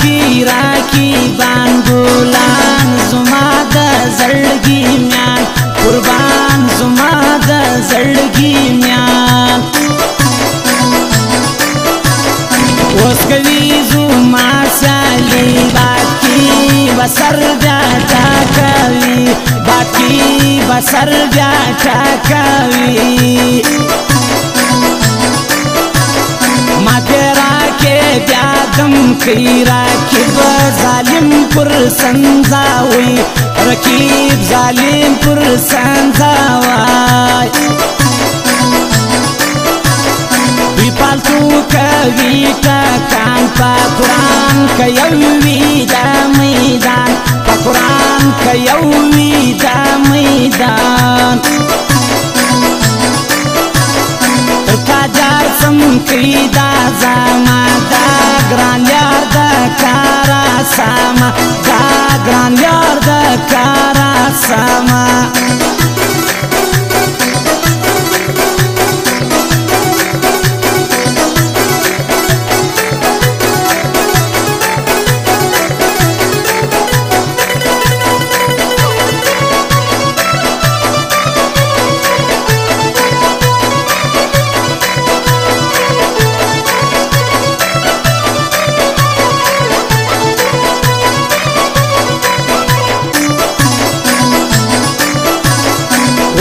کی راکی بانگولان زما د زړګي میان قربان زما د زړګي میان اوس کوي زما سالي باقي بسر بیا ټاکوي باقي بسر بیا ټاکوي ما تیرا کے بیا دم کی راکب ظالم پر سنزاوی رکیب ظالم پر سنزاوی وی پالتو کوي ټکان په قرآن کوي دا میدان په قرآن کوي دا میدان تاجار سم کړي دا زما دا ګران یار د کارا سما دا ګران یار د کارا سما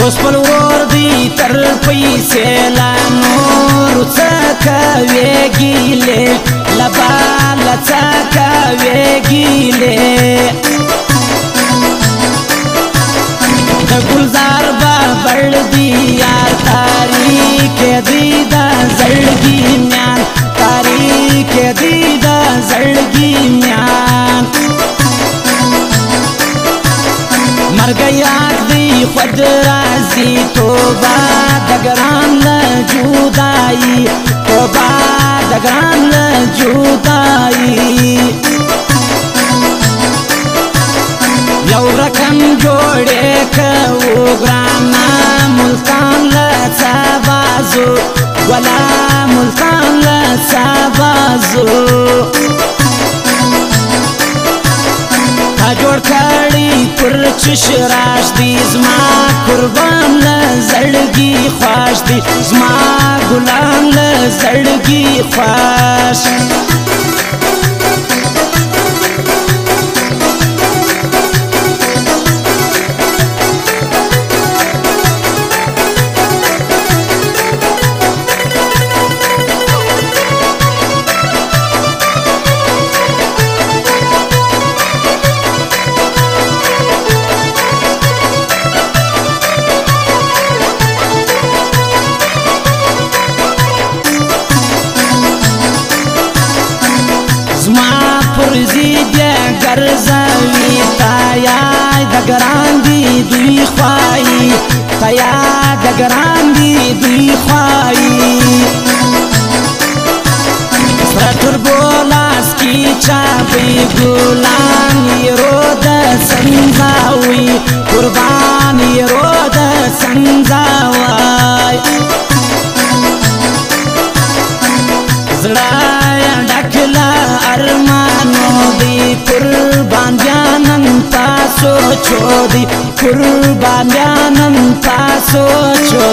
اوس پل ورور دی تر پیسې لا نور څه کوي ګیلې لبا څه کوي ګیلې د ګلزار بابړ دی یار تاریخ دی د زړګي میان تاریخ دی د زړګي میان مرګ یاد دی خود رازی توبه دگران لجودائی توبه دگران لجودائی یو رقم جوڑے کو گرانا ملتان لسابازو ولا ملتان لسابازو جوړ کړي پر چشراش دی زما قربان له زړګي خوښ دی زما ګلان له زړګي خوښ ګرځوي تایا د ګران دی دوی خوایي تایا د ګران دی دوی خوایي سره تربولاس کی چاپی ګلان یرو د سنځاوي قربان یرو د سنځاوي زړه ډکلا ارمانو دی قربان بیانن تاسو چو دی قربان بیانن تاسو چو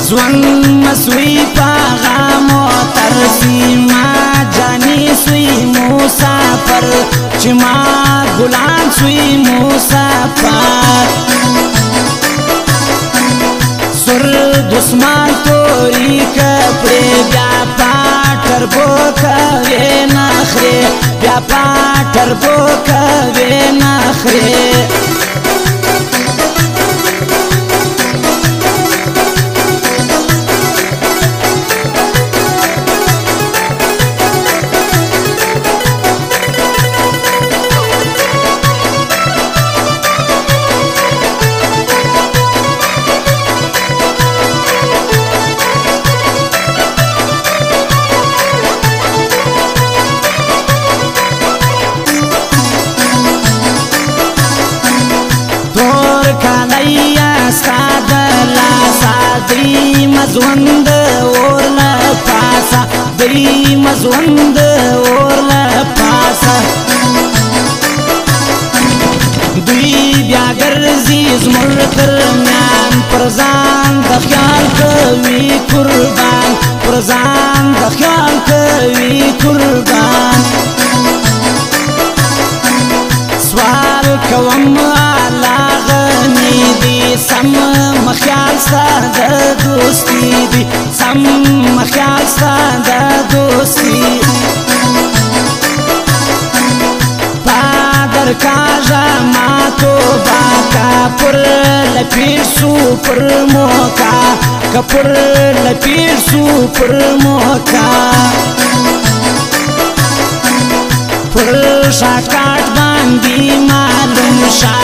زوان مسوی پاغامو ترسی ما جانی سوی مسافر چما گلان سوی مسافر سر دسمان توری کپڑے بیا پاٹر بوکوے نخرے بیا پاٹر بوکوے نخرے مزوند اور لا پاسا دی مزوند اور لپاسا دوی بیا ګرځي زموږ ترمیان پر ځان د خیال کوي قربان پر ځان د خیال کوي قربان سوال کوم الله غني دي سم مخیال ستا د دوستي دي سم مخیال ستا د دوستي پادر کاژا ما توبه کا پر لپیر سو پر موکا کپر لپیر سو پر موکا پر شاکات باندې معلوم شا